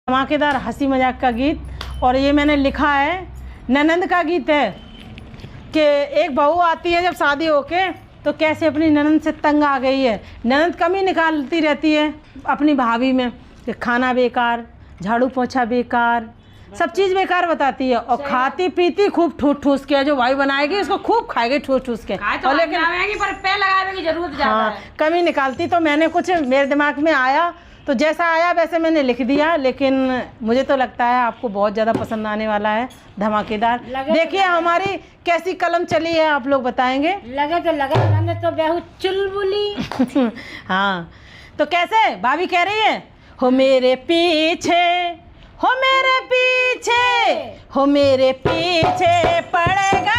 धमाकेदार हंसी मजाक का गीत। और ये मैंने लिखा है, ननंद का गीत है कि एक बहू आती है जब शादी होके तो कैसे अपनी ननंद से तंग आ गई है। ननंद कमी निकालती रहती है अपनी भाभी में कि खाना बेकार, झाड़ू पोछा बेकार, सब चीज़ बेकार बताती है। और खाती पीती खूब ठूस ठूस के, जो भाई बनाएगी उसको खूब खाएगी ठूस ठूस के। तो लेकिन पर पैर लगाने की जरूरत ज़्यादा है। कमी निकालती। तो मैंने कुछ मेरे दिमाग में आया तो जैसा आया वैसे मैंने लिख दिया, लेकिन मुझे तो लगता है आपको बहुत ज़्यादा पसंद आने वाला है, धमाकेदार। देखिए हमारी कैसी कलम चली है, आप लोग बताएंगे। लगे तो बहुत चुलबुली। हाँ, तो कैसे भाभी कह रही है, हो मेरे पीछे, हो मेरे पीछे, हो मेरे पीछे पड़ेगा